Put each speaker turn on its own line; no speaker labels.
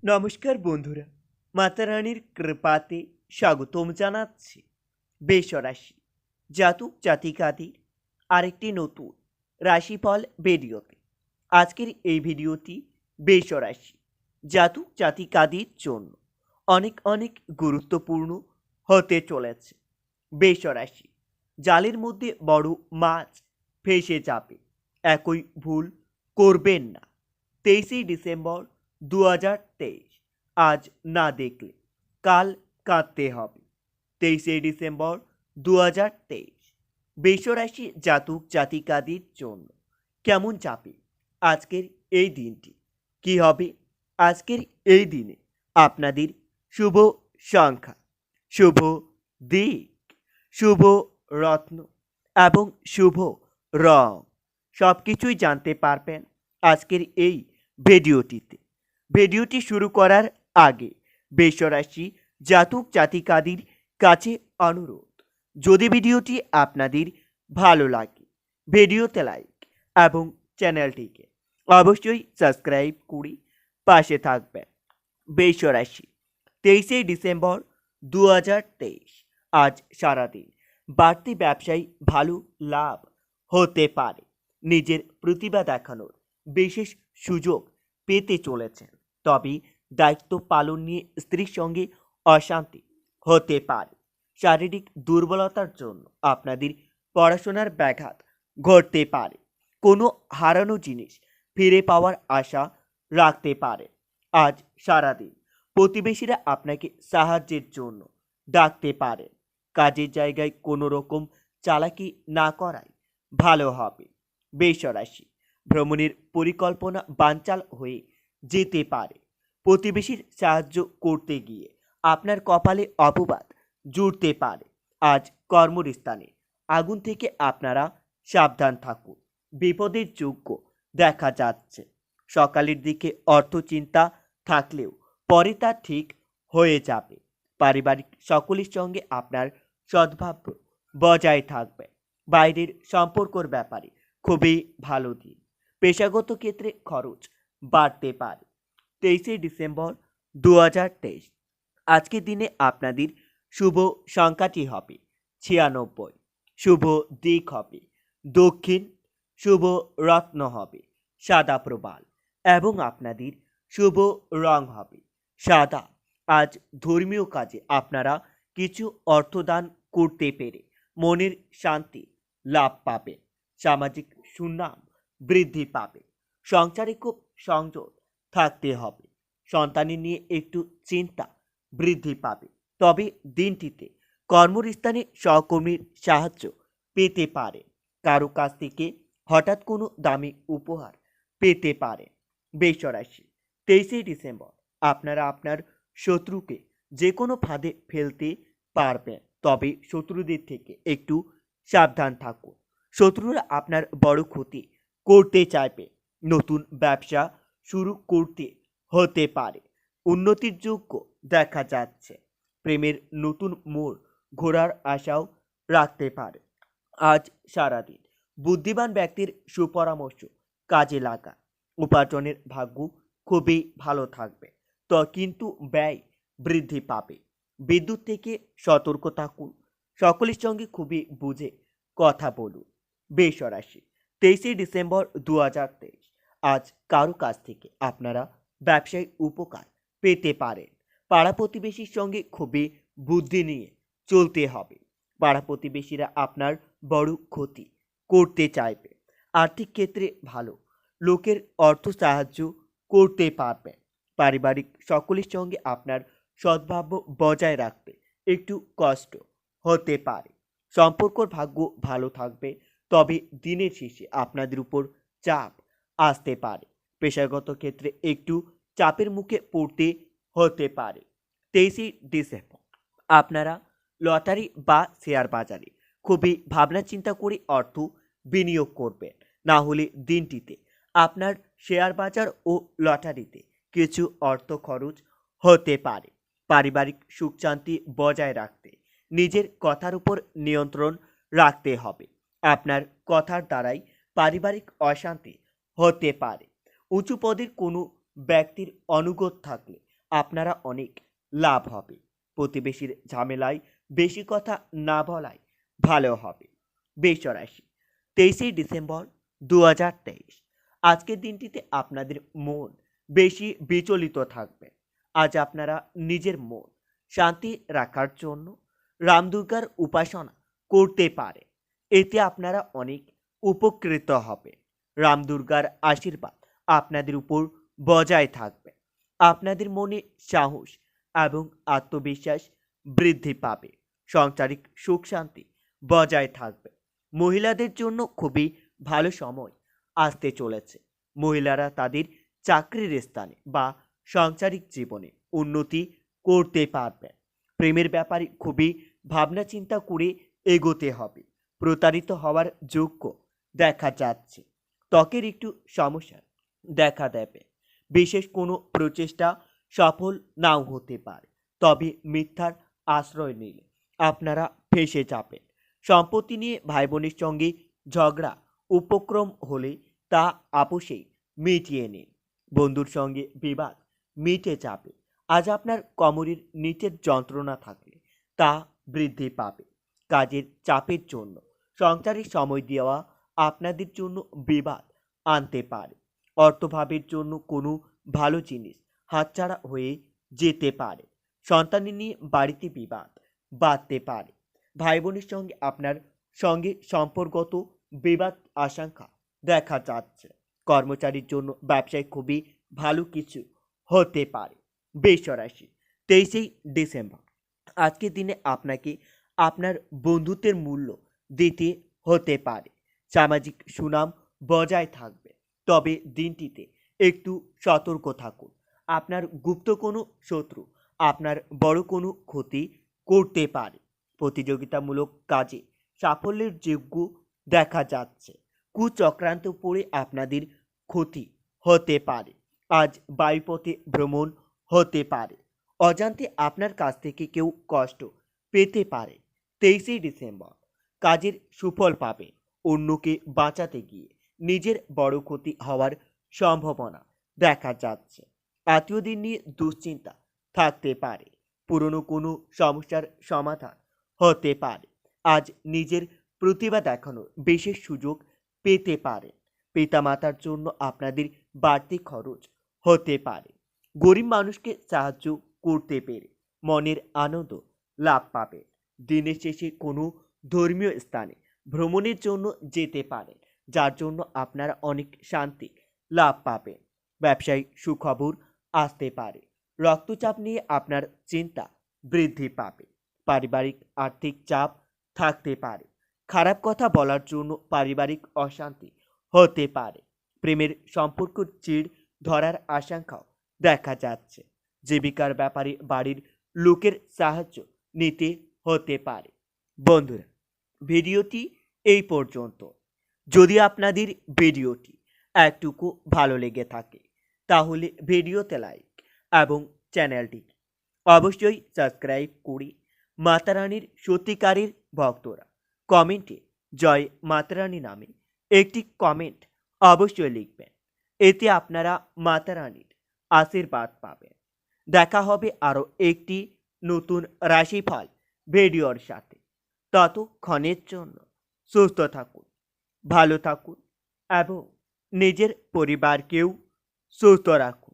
নমস্কার বন্ধুরা, মাতারানির কৃপাতে স্বাগতম জানাচ্ছি বেশরাশি জাতক জাতিকাদের আরেকটি নতুন রাশিফল ভিডিওতে। আজকের এই ভিডিওটি বেশরাশি জাতক জাতিকাদের জন্য অনেক অনেক গুরুত্বপূর্ণ হতে চলেছে। বেশরাশি জালের মধ্যে বড় মাছ ফেসে যাবে, একই ভুল করবেন না। 23 ডিসেম্বর 2023, আজ না দেখলে কাল কাঁদতে হবে। 23 ডিসেম্বর 2023 বৃষরাশি জাতক জাতিকাদের জন্য কেমন যাবে আজকের এই দিনটি, কি হবে আজকের এই দিনে আপনাদের শুভ সংখ্যা, শুভ দিক, শুভ রত্ন এবং শুভ রং সব কিছুই জানতে পারবেন আজকের এই ভিডিওটিতে। ভিডিওটি শুরু করার আগে বৃষরাশি জাতক জাতিকাদের কাছে অনুরোধ, যদি ভিডিওটি আপনাদের ভালো লাগে ভিডিওতে লাইক এবং চ্যানেলটিকে অবশ্যই সাবস্ক্রাইব করে পাশে থাকবেন। বৃষরাশি 23 ডিসেম্বর 2023, আজ সারাদিন বাড়তি ব্যবসায় ভালো লাভ হতে পারে। নিজের প্রতিভা দেখানোর বিশেষ সুযোগ পেতে চলেছেন, তবে দায়িত্ব পালন নিয়ে স্ত্রীর সঙ্গে অশান্তি হতে পারে। শারীরিক দুর্বলতার জন্য আপনাদের পড়াশোনার ব্যাঘাত ঘটতে পারে। কোনো হারানো জিনিস ফিরে পাওয়ার আশা রাখতে পারে। আজ সারাদিন প্রতিবেশীরা আপনাকে সাহায্যের জন্য ডাকতে পারেন। কাজের জায়গায় কোনো রকম চালাকি না করাই ভালো হবে। বৃষরাশি ভ্রমণের পরিকল্পনা বানচাল হয়ে যেতে পারে। প্রতিবেশীর সাহায্য করতে গিয়ে আপনার কপালে অপবাদ জুড়তে পারে। আজ কর্মস্থানে আগুন থেকে আপনারা সাবধান থাকুন, বিপদের যোগ্য দেখা যাচ্ছে। সকালের দিকে অর্থ চিন্তা থাকলেও পরে তা ঠিক হয়ে যাবে। পারিবারিক সকলের সঙ্গে আপনার সদ্ভাব বজায় থাকবে। বাইরের সম্পর্কর ব্যাপারে খুবই ভালো দিন। পেশাগত ক্ষেত্রে খরচ বাড়তে পারে। 23 ডিসেম্বর 2023, আজকের দিনে আপনাদের শুভ সংখ্যাটি হবে 96, শুভ দিক হবে দক্ষিণ, শুভ রত্ন হবে সাদা প্রবাল এবং আপনাদের শুভ রং হবে সাদা। আজ ধর্মীয় কাজে আপনারা কিছু অর্থদান করতে পেরে মনের শান্তি লাভ পাবেন। সামাজিক সুনাম বৃদ্ধি পাবে। সংসারে খুব সংযত থাকতে হবে। সন্তানের নিয়ে একটু চিন্তা বৃদ্ধি পাবে। তবে দিনটিতে কর্মস্থানে সহকর্মীর সাহায্য পেতে পারে। কারো কাছ থেকে হঠাৎ কোনো দামি উপহার পেতে পারে। বৃষরাশি 23 ডিসেম্বর, আপনারা আপনার শত্রুকে যে কোনো ফাঁদে ফেলতে পারবেন, তবে শত্রুদের থেকে একটু সাবধান থাকুন। শত্রুরা আপনার বড় ক্ষতি করতে চাইবে। নতুন ব্যবসা শুরু করতে হতে পারে। উন্নতির যোগ্য দেখা যাচ্ছে। প্রেমের নতুন মোড় ঘোরার আশাও রাখতে পারে। আজ সারাদিন বুদ্ধিমান ব্যক্তির সুপরামর্শ কাজে লাগা। উপার্জনের ভাগ্য খুবই ভালো থাকবে, তো কিন্তু ব্যয় বৃদ্ধি পাবে। বিদ্যুৎ থেকে সতর্ক থাকুন। সকলের সঙ্গে খুবই বুঝে কথা বলুন। বৃষরাশি 23 ডিসেম্বর 2023, আজ কারো কাছ থেকে আপনারা ব্যবসায়িক উপকার পেতে পারেন। পাড়া প্রতিবেশীর সঙ্গে খুবই বুদ্ধি নিয়ে চলতে হবে। পাড়া প্রতিবেশীরা আপনার বড় ক্ষতি করতে চাইবে। আর্থিক ক্ষেত্রে ভালো, লোকের অর্থ সাহায্য করতে পারবেন। পারিবারিক সকলের সঙ্গে আপনার সদ্ভাব বজায় রাখতে একটু কষ্ট হতে পারে। সম্পর্কর ভাগ্য ভালো থাকবে, তবে দিনের শেষে আপনাদের উপর চাপ আসতে পারে। পেশাগত ক্ষেত্রে একটু চাপের মুখে পড়তে হতে পারে। 23 ডিসেম্বর, আপনারা লটারি বা শেয়ার বাজারে খুবই ভাবনা চিন্তা করে অর্থ বিনিয়োগ করবেন। না হলে দিনটিতে আপনার শেয়ার বাজার ও লটারিতে কিছু অর্থ খরচ হতে পারে। পারিবারিক সুখ শান্তি বজায় রাখতে নিজের কথার উপর নিয়ন্ত্রণ রাখতে হবে। আপনার কথার দ্বারাই পারিবারিক অশান্তি হতে পারে। উঁচু পদের কোনো ব্যক্তির অনুগত থাকলে আপনারা অনেক লাভ হবে। প্রতিবেশীর ঝামেলায় বেশি কথা না বলাই ভালো হবে। বৃষ রাশি, 23 ডিসেম্বর 2023। আজকের দিনটিতে আপনাদের মন বেশি বিচলিত থাকবে। আজ আপনারা নিজের মন শান্তি রাখার জন্য রাম দুর্গার উপাসনা করতে পারে। এতে আপনারা অনেক উপকৃত হবে। রাম দুর্গার আশীর্বাদ আপনাদের উপর বজায় থাকবে। আপনাদের মনে সাহস এবং আত্মবিশ্বাস বৃদ্ধি পাবে। সাংসারিক সুখ শান্তি বজায় থাকবে। মহিলাদের জন্য খুবই ভালো সময় আসতে চলেছে। মহিলারা তাদের চাকরির স্থানে বা সাংসারিক জীবনে উন্নতি করতে পারবেন। প্রেমের ব্যাপারে খুবই ভাবনা চিন্তা করে এগোতে হবে। প্রতারিত হওয়ার যোগ্য দেখা যাচ্ছে। ত্বকের একটু সমস্যা দেখা দেবে। বিশেষ কোনো প্রচেষ্টা সফল নাও হতে পারে, তবে মিথ্যার আশ্রয় নিলে আপনারা ফেঁসে যাবেন। সম্পত্তি নিয়ে ভাই বোনের সঙ্গে ঝগড়া উপক্রম হলে তা আপোষেই মিটিয়ে নিন। বন্ধুর সঙ্গে বিবাদ মিটে যাবে। আজ আপনার কোমরের নিচের যন্ত্রণা থাকলে তা বৃদ্ধি পাবে। কাজের চাপের জন্য সংসারে সময় দেওয়া আপনাদের জন্য বিবাদ আনতে পারে। অর্থভাবের জন্য কোনো ভালো জিনিস হাতছাড়া হয়ে যেতে পারে। সন্তানের নিয়ে বাড়িতে বিবাদ বাড়তে পারে। ভাই বোনের সঙ্গে আপনার সঙ্গে সম্পর্কগত বিবাদ আশঙ্কা দেখা যাচ্ছে। কর্মচারীর জন্য ব্যবসায় খুবই ভালো কিছু হতে পারে। বৃষ রাশি, 23 ডিসেম্বর। আজকের দিনে আপনাকে আপনার বন্ধুত্বের মূল্য দিতে হতে পারে। সামাজিক সুনাম বজায় থাকবে, তবে দিনটিতে একটু সতর্ক থাকুন। আপনার গুপ্ত কোনো শত্রু আপনার বড় কোনো ক্ষতি করতে পারে। প্রতিযোগিতামূলক কাজে সাফল্যের যোগ্য দেখা যাচ্ছে। কুচক্রান্ত পড়ে আপনাদের ক্ষতি হতে পারে। আজ বায়ুপথে ভ্রমণ হতে পারে। অজান্তে আপনার কাছ থেকে কেউ কষ্ট পেতে পারে। 23 ডিসেম্বর, কাজের সুফল পাবে। অন্যকে বাঁচাতে গিয়ে নিজের বড় ক্ষতি হওয়ার সম্ভাবনা দেখা যাচ্ছে। আত্মীয়দের নিয়ে দুশ্চিন্তা থাকতে পারে। পুরনো কোনো সমস্যার সমাধান হতে পারে। আজ নিজের প্রতিভা দেখানোর বিশেষ সুযোগ পেতে পারে। পিতামাতার জন্য আপনাদের বাড়তি খরচ হতে পারে। গরিব মানুষকে সাহায্য করতে পেরে মনের আনন্দ লাভ পাবে। দিনের শেষে কোনো ধর্মীয় স্থানে ভ্রমণের জন্য যেতে পারেন, যার জন্য আপনারা অনেক শান্তি লাভ পাবেন। ব্যবসায়িক সুখবর আসতে পারে। রক্তচাপ নিয়ে আপনার চিন্তা বৃদ্ধি পাবে। পারিবারিক আর্থিক চাপ থাকতে পারে। খারাপ কথা বলার জন্য পারিবারিক অশান্তি হতে পারে। প্রেমের সম্পর্ক চিড় ধরার আশঙ্কাও দেখা যাচ্ছে। জীবিকার ব্যাপারে বাড়ির লোকের সাহায্য নিতে হতে পারে। বন্ধুরা, ভিডিওটি এই পর্যন্ত। যদি আপনাদের ভিডিওটি একটুকু ভালো লেগে থাকে তাহলে ভিডিওতে লাইক এবং চ্যানেলটিকে অবশ্যই সাবস্ক্রাইব করে মাতারানীর সত্যিকারের ভক্তরা কমেন্টে জয় মাতারানী নামে একটি কমেন্ট অবশ্যই লিখবেন। এতে আপনারা মাতারানীর আশীর্বাদ পাবেন। দেখা হবে আরও একটি নতুন রাশিফল ভিডিওর সাথে। ততক্ষণের জন্য সুস্থ থাকুন, ভালো থাকুন এবং নিজের পরিবারকেও সুস্থ রাখুন।